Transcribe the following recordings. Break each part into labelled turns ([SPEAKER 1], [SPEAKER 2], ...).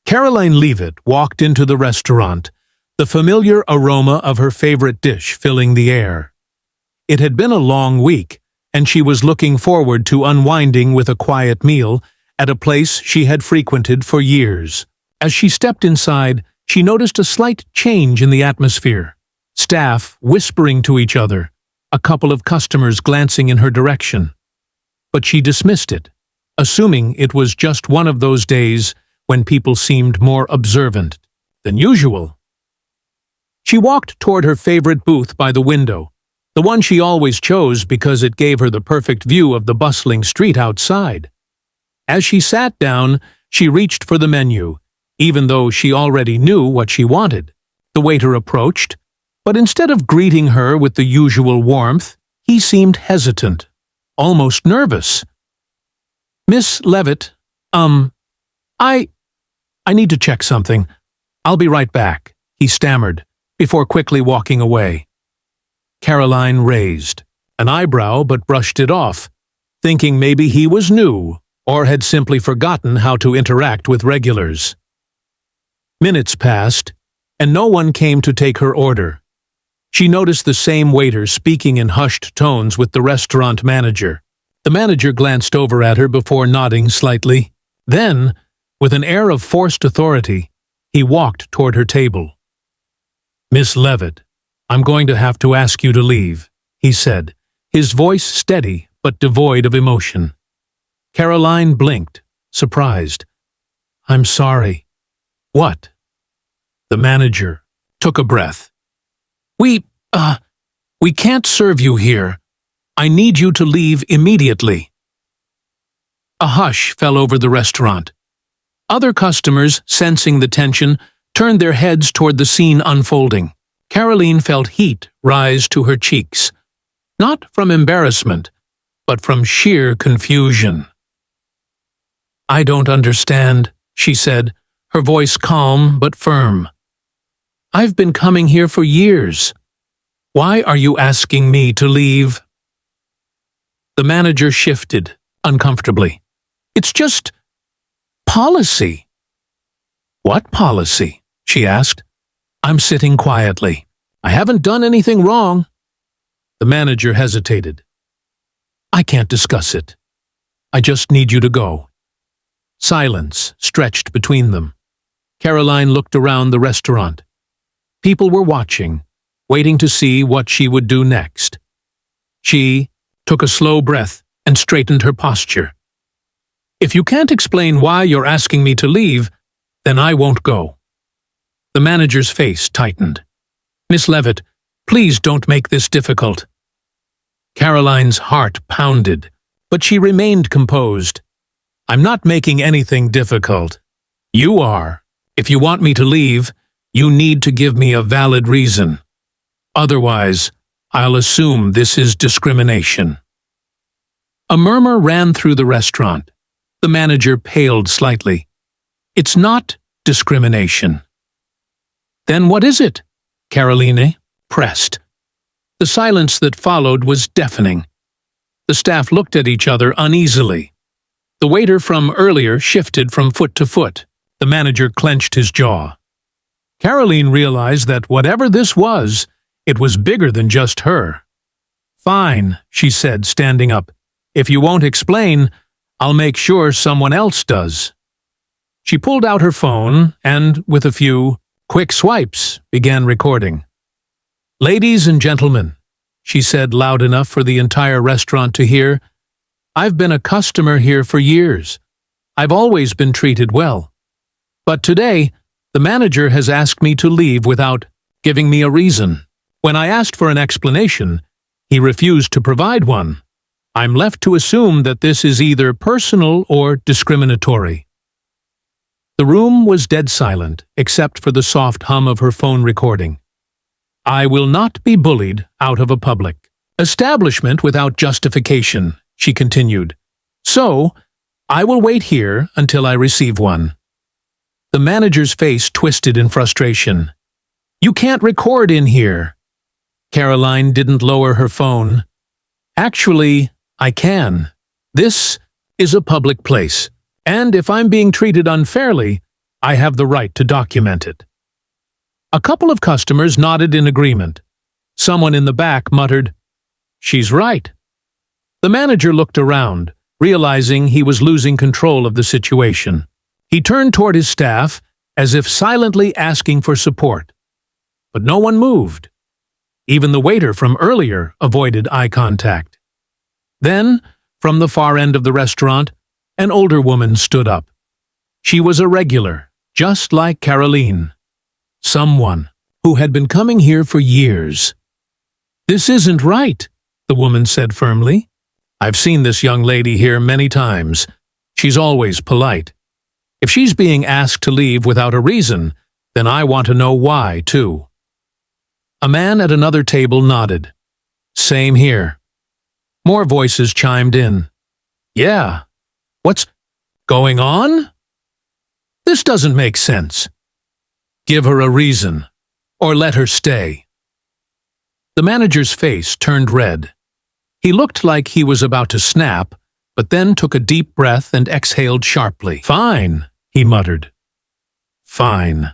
[SPEAKER 1] Karoline Leavitt walked into the restaurant, the familiar aroma of her favorite dish filling the air. It had been a long week, and she was looking forward to unwinding with a quiet meal at a place she had frequented for years. As she stepped inside, she noticed a slight change in the atmosphere. Staff whispering to each other, a couple of customers glancing in her direction. But she dismissed it, assuming it was just one of those days when people seemed more observant than usual. She walked toward her favorite booth by the window, the one she always chose because it gave her the perfect view of the bustling street outside. As she sat down, she reached for the menu, even though she already knew what she wanted. The waiter approached, but instead of greeting her with the usual warmth, he seemed hesitant, almost nervous. "Miss Leavitt, I need to check something. I'll be right back," he stammered, before quickly walking away. Karoline raised an eyebrow but brushed it off, thinking maybe he was new or had simply forgotten how to interact with regulars. Minutes passed, and no one came to take her order. She noticed the same waiter speaking in hushed tones with the restaurant manager. The manager glanced over at her before nodding slightly. Then, with an air of forced authority, he walked toward her table. "Miss Leavitt, I'm going to have to ask you to leave," he said, his voice steady but devoid of emotion. Karoline blinked, surprised. "I'm sorry." "What?" The manager took a breath. We can't serve you here. I need you to leave immediately." A hush fell over the restaurant. Other customers, sensing the tension, turned their heads toward the scene unfolding. Karoline felt heat rise to her cheeks, not from embarrassment, but from sheer confusion. "I don't understand," she said, her voice calm but firm. "I've been coming here for years. Why are you asking me to leave?" The manager shifted, uncomfortably. "It's just policy." "What policy?" she asked. "I'm sitting quietly. I haven't done anything wrong." The manager hesitated. "I can't discuss it. I just need you to go." Silence stretched between them. Karoline looked around the restaurant. People were watching, waiting to see what she would do next. She took a slow breath and straightened her posture. "If you can't explain why you're asking me to leave, then I won't go." The manager's face tightened. "Miss Leavitt, please don't make this difficult." Karoline's heart pounded, but she remained composed. "I'm not making anything difficult. You are. If you want me to leave, you need to give me a valid reason. Otherwise, I'll assume this is discrimination." A murmur ran through the restaurant. The manager paled slightly. "It's not discrimination." "Then what is it?" Karoline pressed. The silence that followed was deafening. The staff looked at each other uneasily. The waiter from earlier shifted from foot to foot. The manager clenched his jaw. Karoline realized that whatever this was, it was bigger than just her. "Fine," she said, standing up. "If you won't explain, I'll make sure someone else does." She pulled out her phone and, with a few quick swipes, began recording. "Ladies and gentlemen," she said loud enough for the entire restaurant to hear, "I've been a customer here for years. I've always been treated well. But today, the manager has asked me to leave without giving me a reason. When I asked for an explanation, he refused to provide one. I'm left to assume that this is either personal or discriminatory." The room was dead silent, except for the soft hum of her phone recording. "I will not be bullied out of a public establishment without justification," she continued. "So, I will wait here until I receive one." The manager's face twisted in frustration. "You can't record in here." Karoline didn't lower her phone. "Actually, I can. This is a public place, and if I'm being treated unfairly, I have the right to document it." A couple of customers nodded in agreement. Someone in the back muttered, "She's right." The manager looked around, realizing he was losing control of the situation. He turned toward his staff, as if silently asking for support. But no one moved. Even the waiter from earlier avoided eye contact. Then, from the far end of the restaurant, an older woman stood up. She was a regular, just like Karoline. Someone who had been coming here for years. "This isn't right," the woman said firmly. "I've seen this young lady here many times. She's always polite. If she's being asked to leave without a reason, then I want to know why, too." A man at another table nodded. "Same here." More voices chimed in. "Yeah. What's going on? This doesn't make sense. Give her a reason, or let her stay." The manager's face turned red. He looked like he was about to snap, but then took a deep breath and exhaled sharply. "Fine," he muttered. "Fine."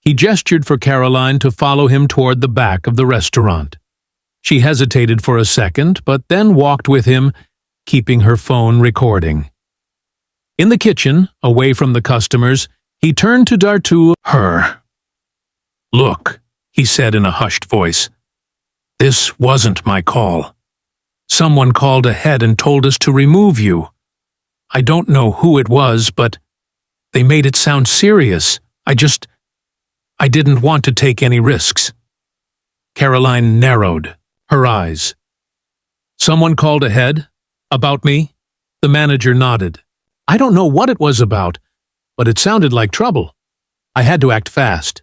[SPEAKER 1] He gestured for Karoline to follow him toward the back of the restaurant. She hesitated for a second, but then walked with him, keeping her phone recording. In the kitchen, away from the customers, he turned to Dartu. "Her. Look," he said in a hushed voice. "This wasn't my call. Someone called ahead and told us to remove you. I don't know who it was, but they made it sound serious. I didn't want to take any risks." Karoline narrowed her eyes. "Someone called ahead? About me?" The manager nodded. "I don't know what it was about, but it sounded like trouble. I had to act fast."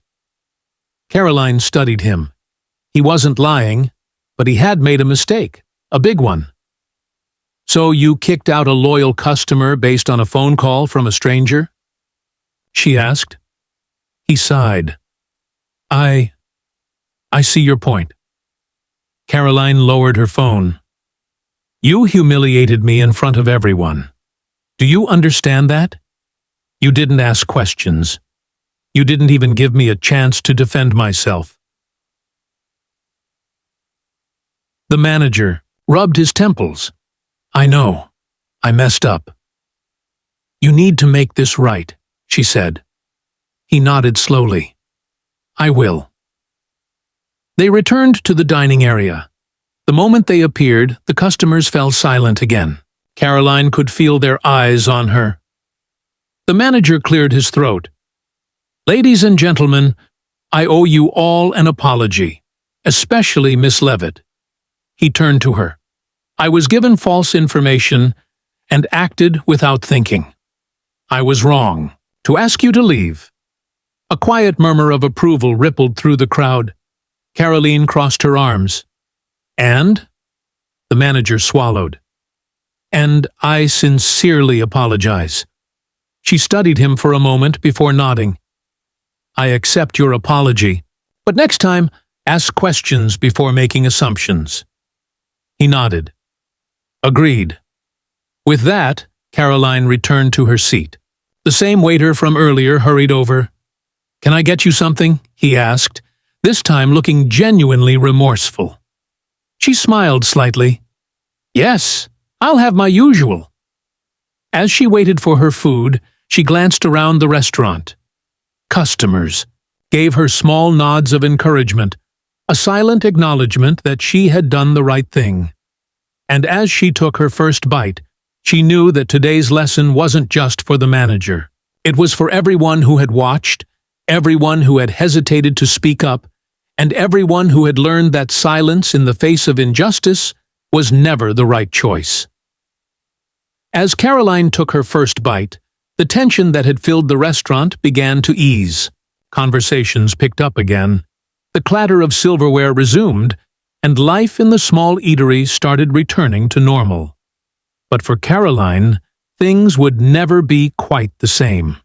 [SPEAKER 1] Karoline studied him. He wasn't lying, but he had made a mistake. A big one. "So you kicked out a loyal customer based on a phone call from a stranger?" she asked. He sighed. I see your point." Karoline lowered her phone. "You humiliated me in front of everyone. Do you understand that? You didn't ask questions. You didn't even give me a chance to defend myself." The manager rubbed his temples. "I know. I messed up." "You need to make this right," she said. He nodded slowly. "I will." They returned to the dining area. The moment they appeared, the customers fell silent again. Karoline could feel their eyes on her. The manager cleared his throat. "Ladies and gentlemen, I owe you all an apology, especially Miss Leavitt." He turned to her. "I was given false information and acted without thinking. I was wrong to ask you to leave." A quiet murmur of approval rippled through the crowd. Karoline crossed her arms. "And?" The manager swallowed. "And I sincerely apologize." She studied him for a moment before nodding. "I accept your apology, but next time, ask questions before making assumptions." He nodded. "Agreed." With that, Karoline returned to her seat. The same waiter from earlier hurried over. "Can I get you something?" he asked, this time looking genuinely remorseful. She smiled slightly. "Yes, I'll have my usual." As she waited for her food, she glanced around the restaurant. Customers gave her small nods of encouragement, a silent acknowledgement that she had done the right thing. And as she took her first bite, she knew that today's lesson wasn't just for the manager. It was for everyone who had watched, everyone who had hesitated to speak up, and everyone who had learned that silence in the face of injustice was never the right choice. As Karoline took her first bite, the tension that had filled the restaurant began to ease. Conversations picked up again. The clatter of silverware resumed, and life in the small eatery started returning to normal. But for Karoline, things would never be quite the same.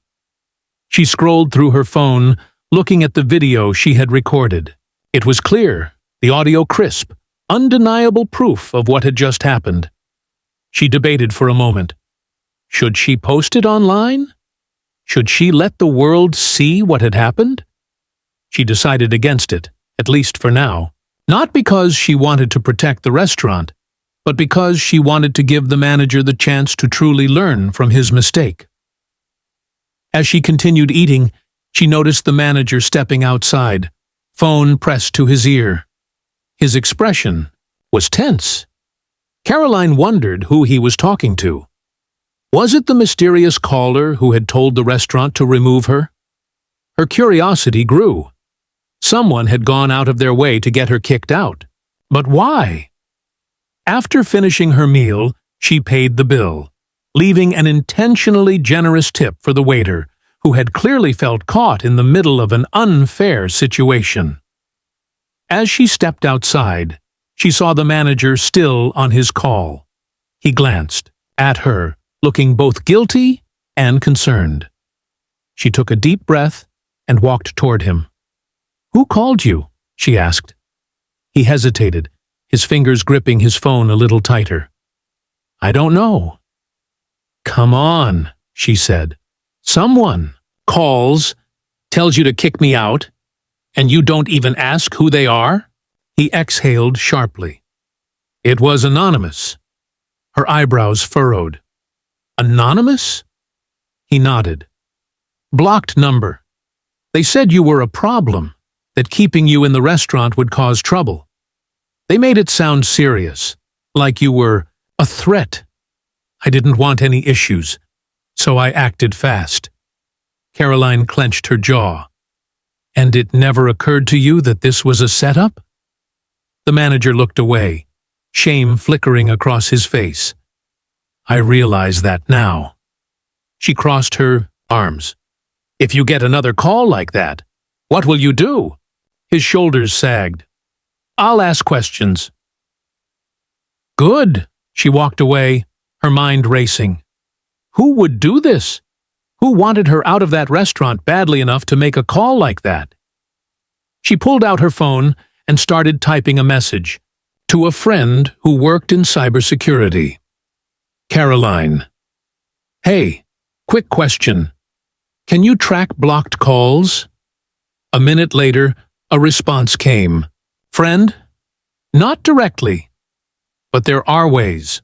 [SPEAKER 1] She scrolled through her phone, looking at the video she had recorded. It was clear, the audio crisp, undeniable proof of what had just happened. She debated for a moment. Should she post it online? Should she let the world see what had happened? She decided against it, at least for now, not because she wanted to protect the restaurant, but because she wanted to give the manager the chance to truly learn from his mistake. As she continued eating, she noticed the manager stepping outside, phone pressed to his ear. His expression was tense. Karoline wondered who he was talking to. Was it the mysterious caller who had told the restaurant to remove her? Her curiosity grew. Someone had gone out of their way to get her kicked out. But why? After finishing her meal, she paid the bill, leaving an intentionally generous tip for the waiter, who had clearly felt caught in the middle of an unfair situation. As she stepped outside, she saw the manager still on his call. He glanced at her, looking both guilty and concerned. She took a deep breath and walked toward him. "Who called you?" she asked. He hesitated, his fingers gripping his phone a little tighter. "I don't know." "Come on," she said. "Someone calls, tells you to kick me out, and you don't even ask who they are?" He exhaled sharply. "It was anonymous." Her eyebrows furrowed. "Anonymous?" He nodded. "Blocked number. They said you were a problem, that keeping you in the restaurant would cause trouble. They made it sound serious, like you were a threat. I didn't want any issues, so I acted fast." Karoline clenched her jaw. "And it never occurred to you that this was a setup?" The manager looked away, shame flickering across his face. "I realize that now." She crossed her arms. "If you get another call like that, what will you do?" His shoulders sagged. "I'll ask questions." "Good." She walked away, her mind racing. Who would do this? Who wanted her out of that restaurant badly enough to make a call like that? She pulled out her phone and started typing a message to a friend who worked in cybersecurity. "Karoline. Hey, quick question. Can you track blocked calls?" A minute later, a response came. "Friend? Not directly. But there are ways."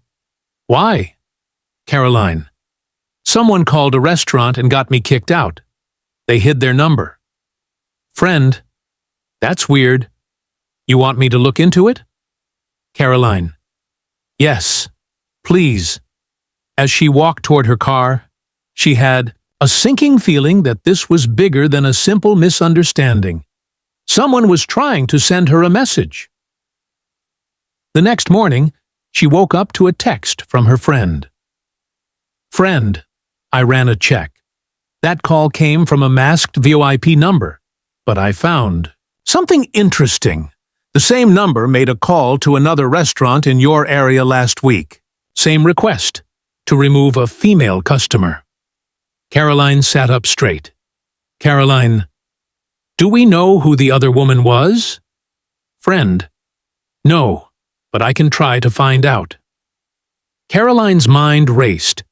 [SPEAKER 1] "Why?" "Karoline. Someone called a restaurant and got me kicked out. They hid their number." "Friend. That's weird. You want me to look into it?" "Karoline. Yes. Please." As she walked toward her car, she had a sinking feeling that this was bigger than a simple misunderstanding. Someone was trying to send her a message. The next morning, she woke up to a text from her friend. "Friend, I ran a check. That call came from a masked VoIP number, but I found something interesting. The same number made a call to another restaurant in your area last week. Same request, to remove a female customer." Karoline sat up straight. "Karoline, do we know who the other woman was?" "Friend. No, but I can try to find out." Karoline's mind raced.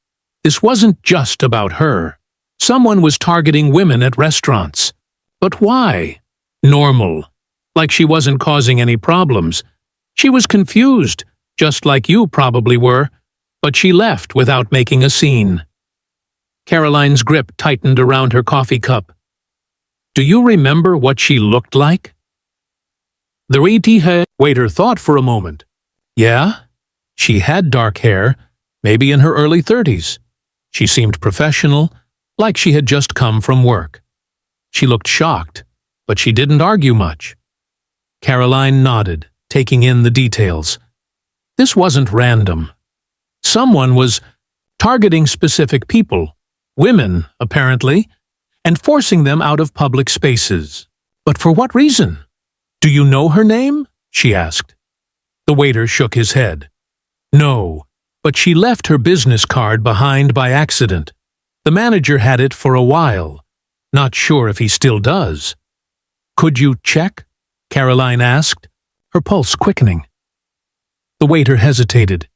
[SPEAKER 1] This wasn't just about her. Someone was targeting women at restaurants. But why? Normal. Like she wasn't causing any problems. She was confused, just like you probably were, but she left without making a scene. Karoline's grip tightened around her coffee cup. "Do you remember what she looked like?" The waiter thought for a moment. Yeah, she had dark hair, maybe in her early 30s. She seemed professional, like she had just come from work. She looked shocked, but she didn't argue much. Karoline nodded, taking in the details. This wasn't random. Someone was targeting specific people, women, apparently, and forcing them out of public spaces. But for what reason? "Do you know her name?" she asked. The waiter shook his head. "No, but she left her business card behind by accident. The manager had it for a while. Not sure if he still does." "Could you check?" Karoline asked, her pulse quickening. The waiter hesitated.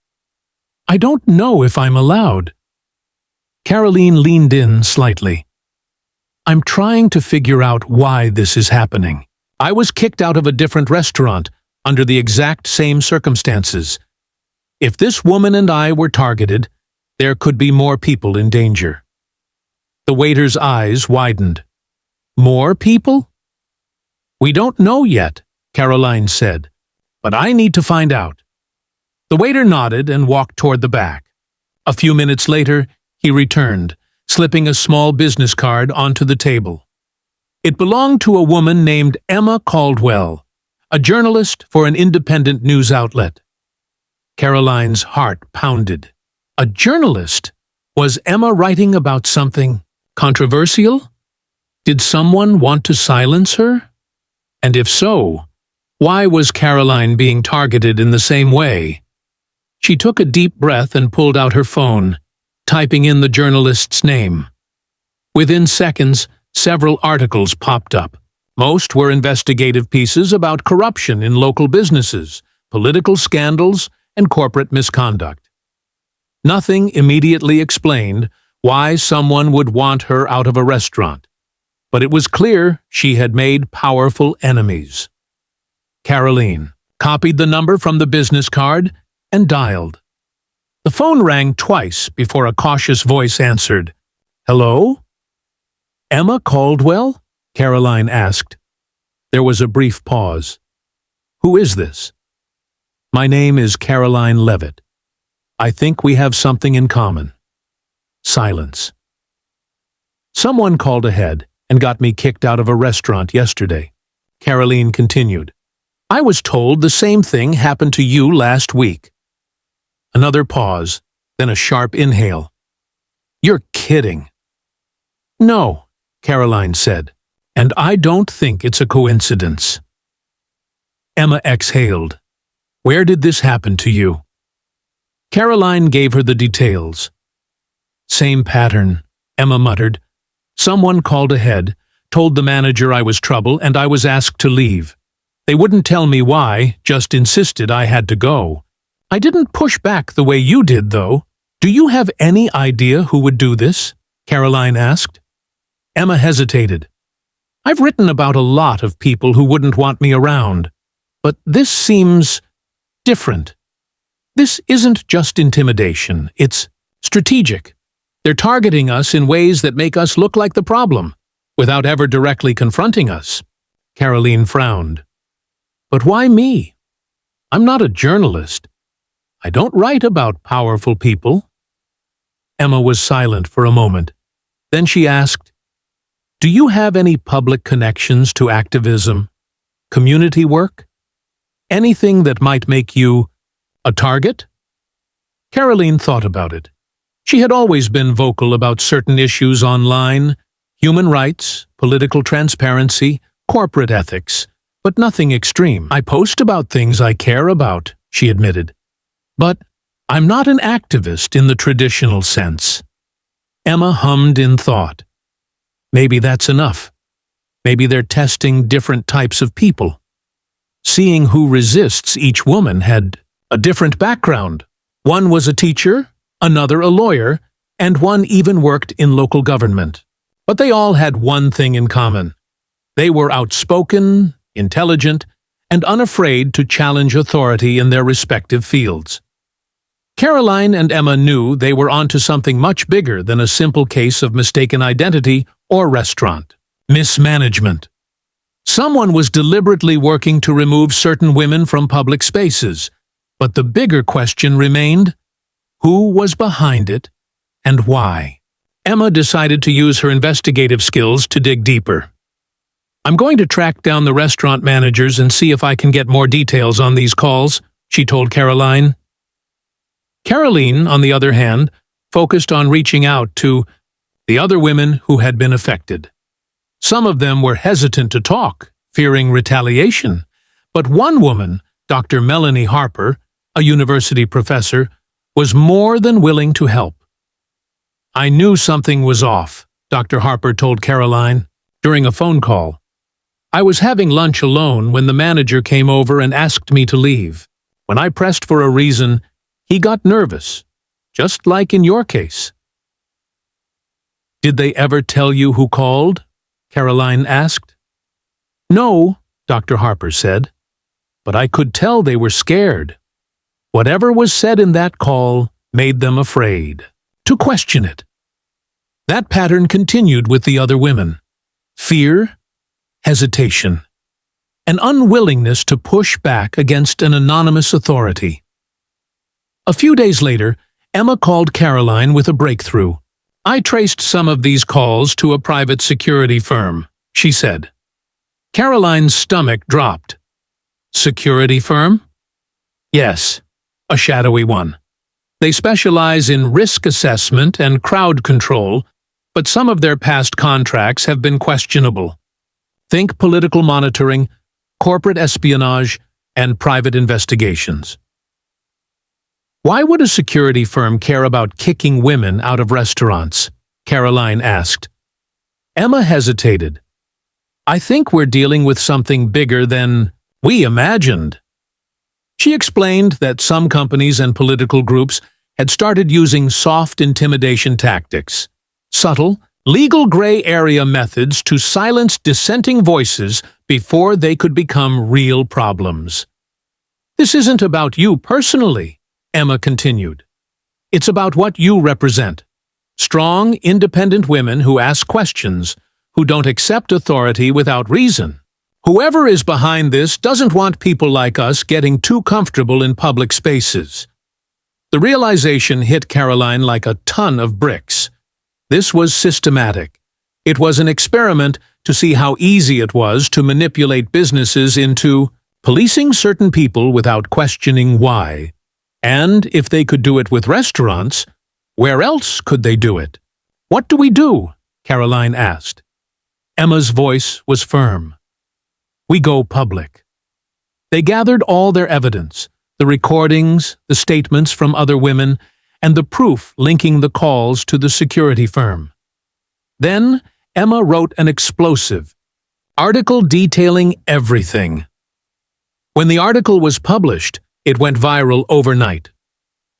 [SPEAKER 1] "I don't know if I'm allowed." Karoline leaned in slightly. I'm trying to figure out why this is happening. I was kicked out of a different restaurant under the exact same circumstances. If this woman and I were targeted, there could be more people in danger. The waiter's eyes widened. More people? We don't know yet, Karoline said, but I need to find out. The waiter nodded and walked toward the back. A few minutes later, he returned, slipping a small business card onto the table. It belonged to a woman named Emma Caldwell, a journalist for an independent news outlet. Karoline's heart pounded. A journalist? Was Emma writing about something controversial? Did someone want to silence her? And if so, why was Karoline being targeted in the same way? She took a deep breath and pulled out her phone, typing in the journalist's name. Within seconds, several articles popped up. Most were investigative pieces about corruption in local businesses, political scandals, and corporate misconduct. Nothing immediately explained why someone would want her out of a restaurant, but it was clear she had made powerful enemies. Karoline copied the number from the business card and dialed. The phone rang twice before a cautious voice answered. "Hello? Emma Caldwell?" Karoline asked. There was a brief pause. "Who is this?" "My name is Karoline Leavitt. I think we have something in common." Silence. "Someone called ahead and got me kicked out of a restaurant yesterday," Karoline continued. "I was told the same thing happened to you last week." Another pause, then a sharp inhale. "You're kidding." "No," Karoline said, "and I don't think it's a coincidence." Emma exhaled. "Where did this happen to you?" Karoline gave her the details. "Same pattern," Emma muttered. "Someone called ahead, told the manager I was trouble, and I was asked to leave. They wouldn't tell me why, just insisted I had to go. I didn't push back the way you did, though. Do you have any idea who would do this?" Karoline asked. Emma hesitated. "I've written about a lot of people who wouldn't want me around, but this seems different. This isn't just intimidation, it's strategic. They're targeting us in ways that make us look like the problem, without ever directly confronting us." Karoline frowned. "But why me? I'm not a journalist. I don't write about powerful people." Emma was silent for a moment. Then she asked, "Do you have any public connections to activism, community work? Anything that might make you a target?" Karoline thought about it. She had always been vocal about certain issues online, human rights, political transparency, corporate ethics, but nothing extreme. "I post about things I care about," she admitted. "But I'm not an activist in the traditional sense." Emma hummed in thought. Maybe that's enough. Maybe they're testing different types of people. Seeing who resists. Each woman had a different background. One was a teacher, another a lawyer, and one even worked in local government. But they all had one thing in common. They were outspoken, intelligent, and unafraid to challenge authority in their respective fields. Karoline and Emma knew they were onto something much bigger than a simple case of mistaken identity or restaurant mismanagement. Someone was deliberately working to remove certain women from public spaces, but the bigger question remained: who was behind it and why? Emma decided to use her investigative skills to dig deeper. "I'm going to track down the restaurant managers and see if I can get more details on these calls," she told Karoline. Karoline, on the other hand, focused on reaching out to the other women who had been affected. Some of them were hesitant to talk, fearing retaliation, but one woman, Dr. Melanie Harper, a university professor, was more than willing to help. "I knew something was off," Dr. Harper told Karoline during a phone call. "I was having lunch alone when the manager came over and asked me to leave. When I pressed for a reason, he got nervous, just like in your case." "Did they ever tell you who called Karoline asked. "No," Dr. Harper said, "but I could tell they were scared. Whatever was said in that call made them afraid to question it." That pattern continued with the other women. Fear, hesitation, an unwillingness to push back against an anonymous authority. A few days later, Emma called Karoline with a breakthrough. "I traced some of these calls to a private security firm," she said. Karoline's stomach dropped. "Security firm?" "Yes, a shadowy one. They specialize in risk assessment and crowd control, but some of their past contracts have been questionable. Think political monitoring, corporate espionage, and private investigations." "Why would a security firm care about kicking women out of restaurants?" Karoline asked. Emma hesitated. "I think we're dealing with something bigger than we imagined." She explained that some companies and political groups had started using soft intimidation tactics, subtle, legal gray area methods to silence dissenting voices before they could become real problems. "This isn't about you personally," Emma continued. "It's about what you represent. Strong, independent women who ask questions, who don't accept authority without reason. Whoever is behind this doesn't want people like us getting too comfortable in public spaces." The realization hit Karoline like a ton of bricks. This was systematic. It was an experiment to see how easy it was to manipulate businesses into policing certain people without questioning why. And if they could do it with restaurants, where else could they do it? "What do we do?" Karoline asked. Emma's voice was firm. "We go public." They gathered all their evidence, the recordings, the statements from other women, and the proof linking the calls to the security firm. Then Emma wrote an explosive article detailing everything. When the article was published, it went viral overnight.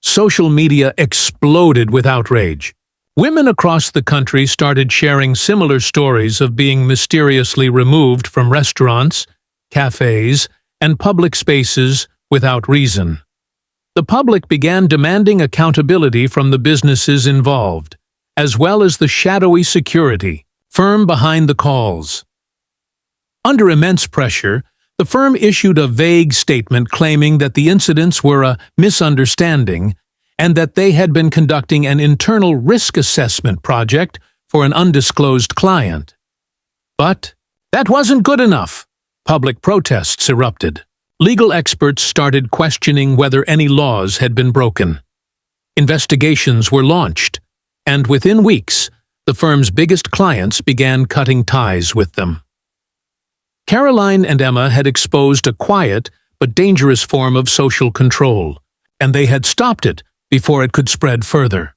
[SPEAKER 1] Social media exploded with outrage. Women across the country started sharing similar stories of being mysteriously removed from restaurants, cafes, and public spaces without reason. The public began demanding accountability from the businesses involved, as well as the shadowy security firm behind the calls. Under immense pressure, the firm issued a vague statement claiming that the incidents were a misunderstanding and that they had been conducting an internal risk assessment project for an undisclosed client. But that wasn't good enough. Public protests erupted. Legal experts started questioning whether any laws had been broken. Investigations were launched, and within weeks, the firm's biggest clients began cutting ties with them. Karoline and Emma had exposed a quiet but dangerous form of social control, and they had stopped it before it could spread further.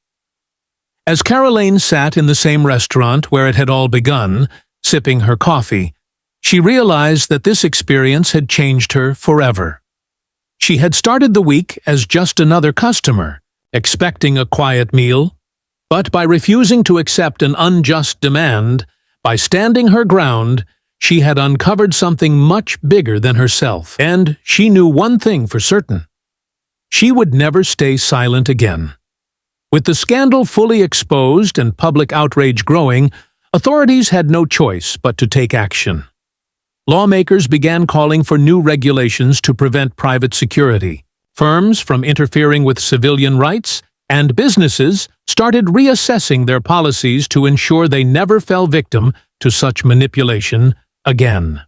[SPEAKER 1] As Karoline sat in the same restaurant where it had all begun, sipping her coffee, she realized that this experience had changed her forever. She had started the week as just another customer, expecting a quiet meal, but by refusing to accept an unjust demand, by standing her ground, she had uncovered something much bigger than herself, and she knew one thing for certain. She would never stay silent again. With the scandal fully exposed and public outrage growing, authorities had no choice but to take action. Lawmakers began calling for new regulations to prevent private security, firms from interfering with civilian rights, and businesses started reassessing their policies to ensure they never fell victim to such manipulation again.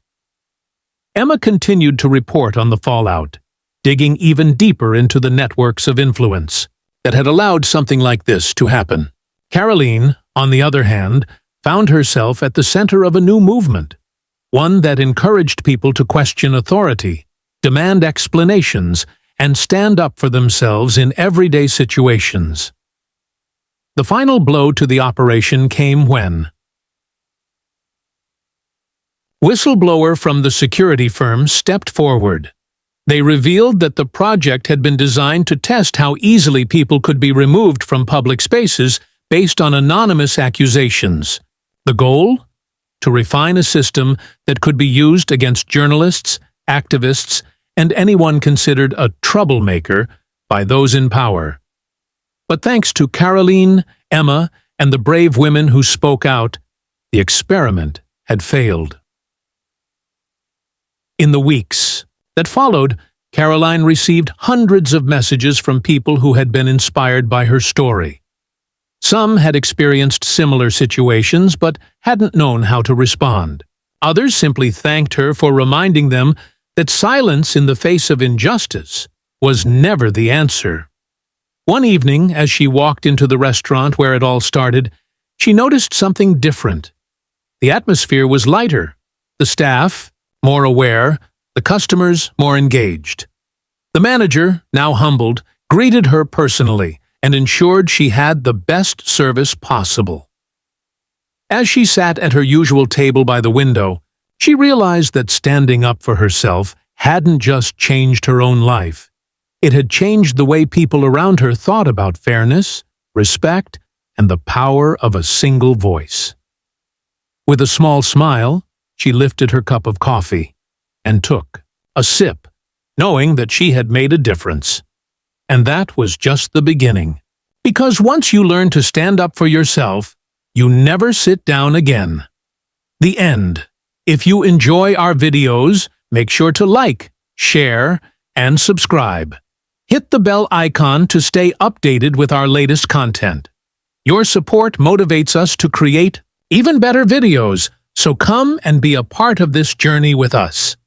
[SPEAKER 1] Emma continued to report on the fallout, digging even deeper into the networks of influence that had allowed something like this to happen. Karoline, on the other hand, found herself at the center of a new movement, one that encouraged people to question authority, demand explanations, and stand up for themselves in everyday situations. The final blow to the operation came when whistleblower from the security firm stepped forward. They revealed that the project had been designed to test how easily people could be removed from public spaces based on anonymous accusations. The goal? to refine a system that could be used against journalists, activists, and anyone considered a troublemaker by those in power. But thanks to Karoline, Emma, and the brave women who spoke out, the experiment had failed. In the weeks that followed, Karoline received hundreds of messages from people who had been inspired by her story. Some had experienced similar situations but hadn't known how to respond. Others simply thanked her for reminding them that silence in the face of injustice was never the answer. One evening, as she walked into the restaurant where it all started, she noticed something different. The atmosphere was lighter, the staff more aware, the customers more engaged. The manager, now humbled, greeted her personally and ensured she had the best service possible. As she sat at her usual table by the window, she realized that standing up for herself hadn't just changed her own life. It had changed the way people around her thought about fairness, respect, and the power of a single voice. With a small smile, she lifted her cup of coffee and took a sip, knowing that she had made a difference. And that was just the beginning. Because once you learn to stand up for yourself, you never sit down again. The end. If you enjoy our videos, make sure to like, share, and subscribe. Hit the bell icon to stay updated with our latest content. Your support motivates us to create even better videos, so come and be a part of this journey with us.